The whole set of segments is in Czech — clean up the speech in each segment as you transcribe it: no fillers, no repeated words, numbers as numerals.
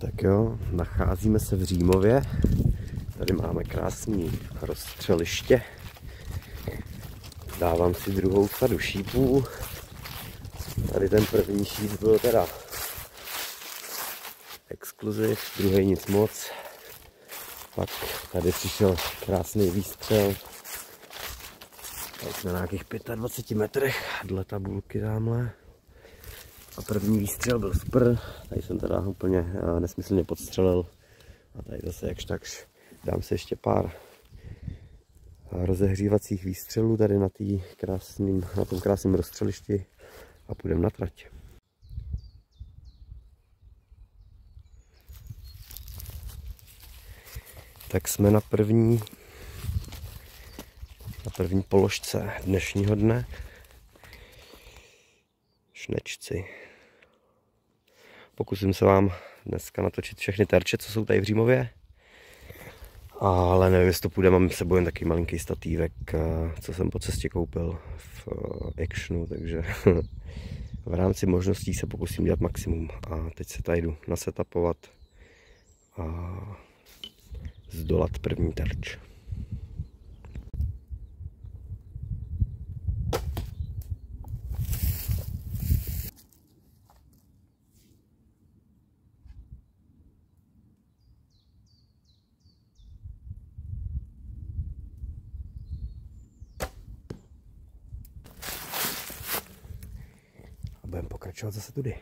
Tak jo, nacházíme se v Římově. Tady máme krásný rozstřeliště. Dávám si druhou sadu šípů. Tady ten první šíp byl teda exkluziv, druhý nic moc. Pak tady přišel krásný výstřel. Tady jsme na nějakých 25 metrech dle tabulky tamhle. A první výstřel byl super. Tady jsem teda úplně nesmyslně podstřelil. A tady zase jakž takž dám si ještě pár rozehřívacích výstřelů tady na tom krásném rozstřelišti a půjdeme na trať. Tak jsme na první položce dnešního dne. Šnečci. Pokusím se vám dneska natočit všechny terče, co jsou tady v Římově. Ale nevím, jestli to půjde, mám s sebou jen taky malinký statívek, co jsem po cestě koupil v Actionu, takže v rámci možností se pokusím dělat maximum. A teď se tady jdu nasetapovat a zdolat první terč. A budeme pokračovat zase tudy.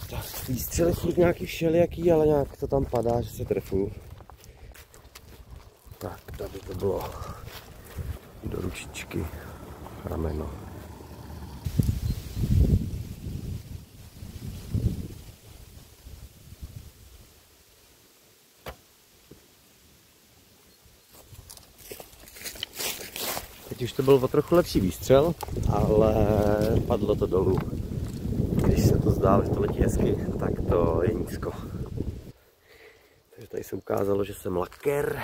Tak, výstřely furt nějaký všelijaký, ale nějak to tam padá, že se trefuju. Tak, tady to bylo do ručičky, rameno. Teď už to byl o trochu lepší výstřel, ale padlo to dolů. Když se to zdálo, že to letí hezky, tak to je nízko. Takže tady se ukázalo, že jsem laker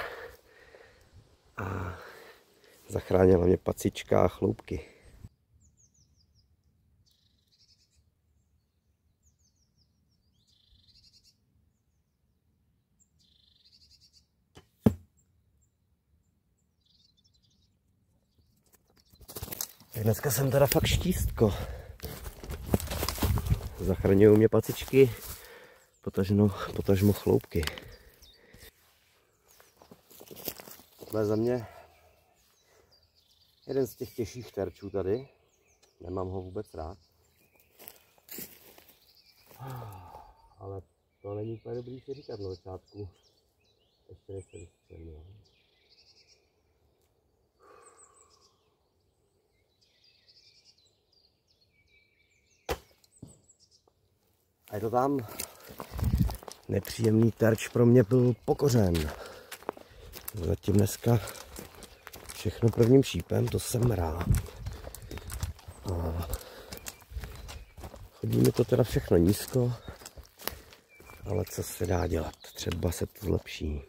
a zachránila mě pacička a chloupky. Tak dneska jsem teda fakt štístko. Zachraňují mě pacičky, potažmo chloupky. To je za mě jeden z těch těžších terčů tady. Nemám ho vůbec rád. Ale to není úplně dobrý si říkat na začátku. Ještě než se vystřelil. A je to tam. Nepříjemný terč pro mě byl pokořen. Zatím dneska všechno prvním šípem, to jsem rád. A chodí mi to teda všechno nízko, ale co se dá dělat, třeba se to zlepší.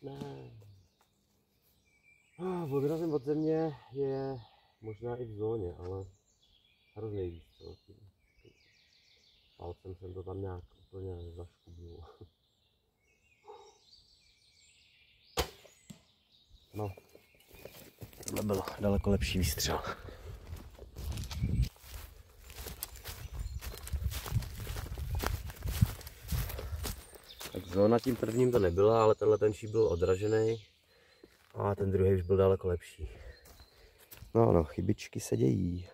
Ne. Odrazem od země je možná i v zóně, ale hrozný výstřel. Palcem jsem to tam nějak úplně zaškubnul. No, tohle byl daleko lepší výstřel. Tak zóna tím prvním to nebyla, ale tenhle ten šíp byl odražený a ten druhý už byl daleko lepší. No, chybičky se dějí.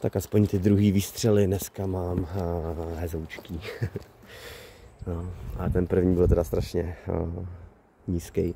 Tak aspoň ty druhý výstřely dneska mám hezoučký. No, a ten první byl teda strašně nízký.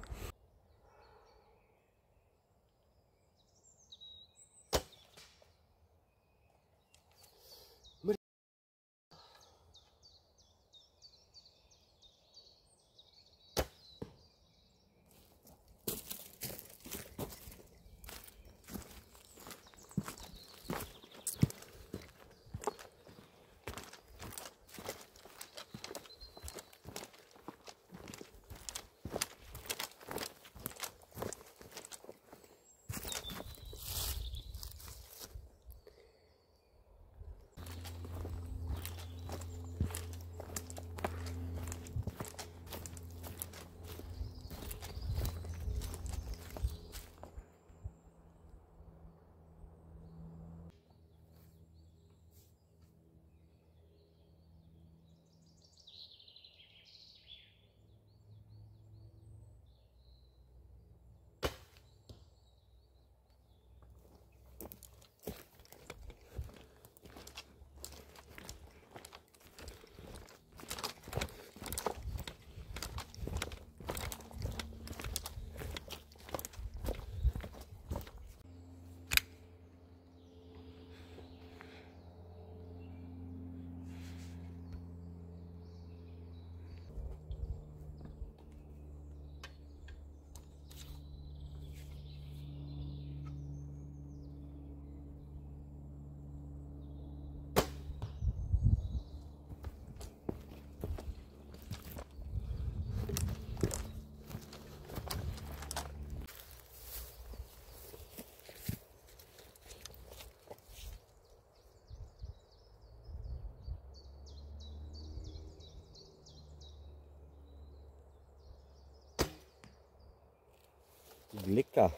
Glika.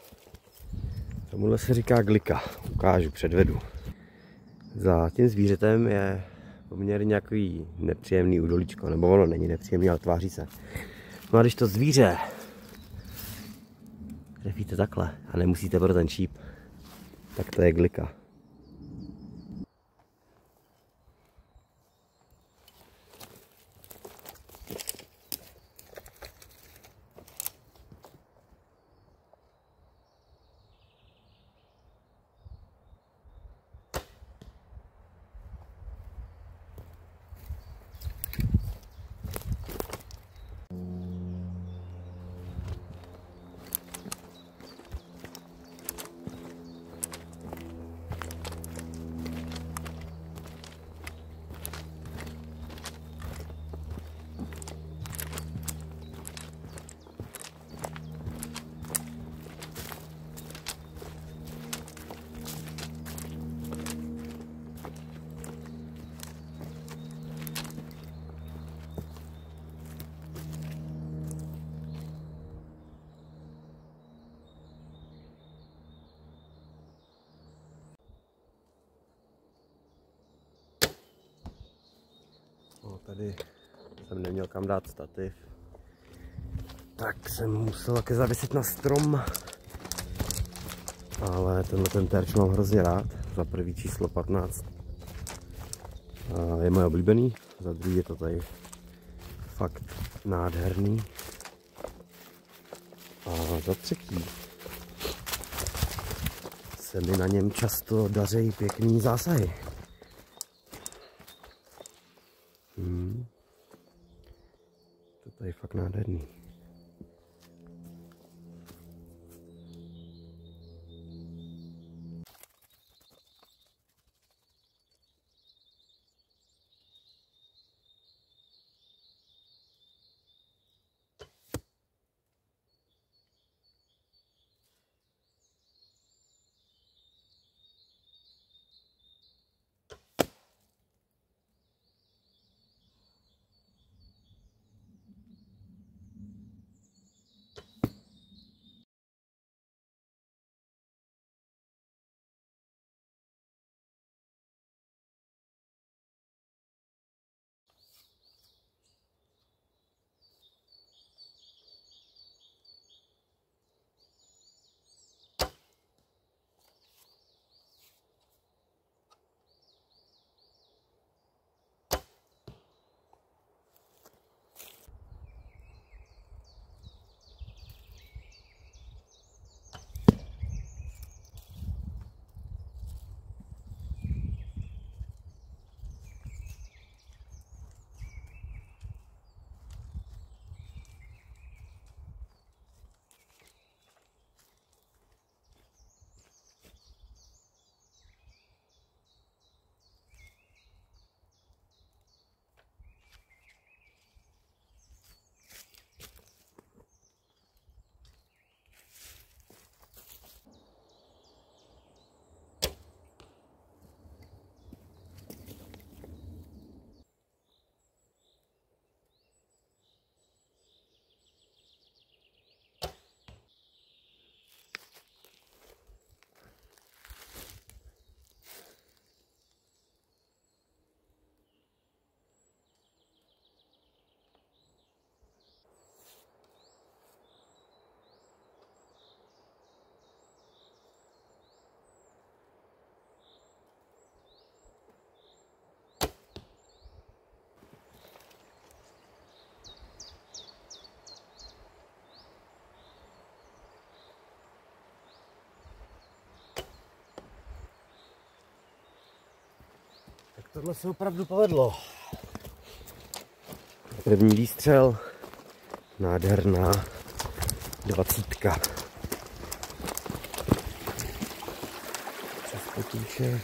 Tomuhle se říká glika. Ukážu, předvedu. Za tím zvířetem je poměrně nějaký nepříjemný údolíčko, nebo ono není nepříjemný, ale tváří se. No a když to zvíře trefíte takhle a nemusíte pro ten šíp, tak to je glika. No, tady jsem neměl kam dát stativ, tak jsem musel také zavěsit na strom. Ale ten terč mám hrozně rád. Za prvý číslo 15 je moje oblíbený, za druhý je to tady fakt nádherný. A za třetí se mi na něm často daří pěkný zásahy. To je fakt nádherný. Tohle se opravdu povedlo. První výstřel, nádherná 20. Přes potůče.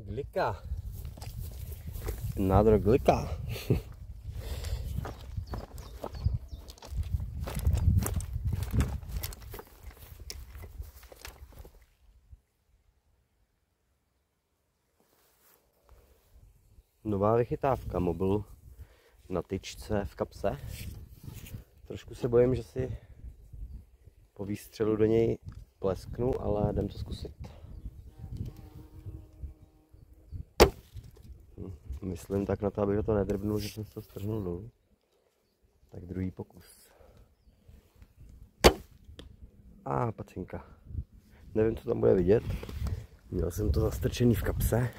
Glika. Another glika. Nová vychytávka, mobil na tyčce v kapse. Trošku se bojím, že si po výstřelu do něj plesknu, ale jdem to zkusit. Myslím tak na to, abych to nedrbnul, že jsem se to strhnul dolů. Tak druhý pokus. A pacinka. Nevím, co tam bude vidět. Měl jsem to zastrčený v kapse.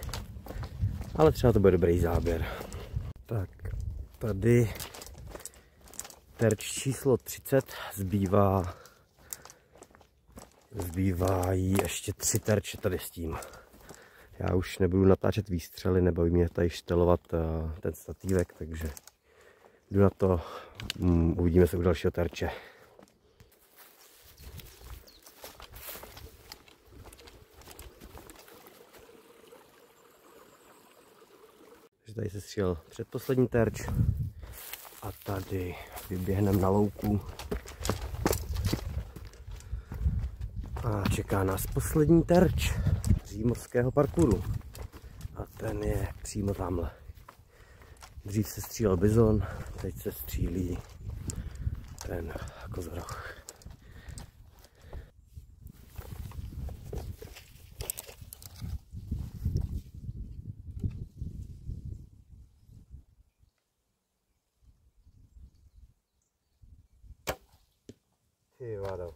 Ale třeba to bude dobrý záběr. Tak, tady terč číslo 30 zbývají ještě 3 terče tady s tím. Já už nebudu natáčet výstřely, nebaví mě tady štelovat ten statívek, takže jdu na to, uvidíme se u dalšího terče. Takže tady se střílel předposlední terč a tady vyběhneme na louku a čeká nás poslední terč přímořského parkouru a ten je přímo tamhle. Dřív se střílel bizon, teď se střílí ten kozoroch. Ty vado.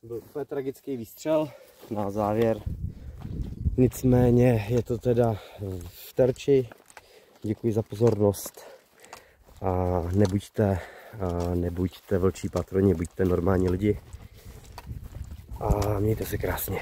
Byl úplně tragický výstřel na závěr. Nicméně je to teda v terči. Děkuji za pozornost. A nebuďte vlčí patroni, buďte normální lidi. A mějte se krásně.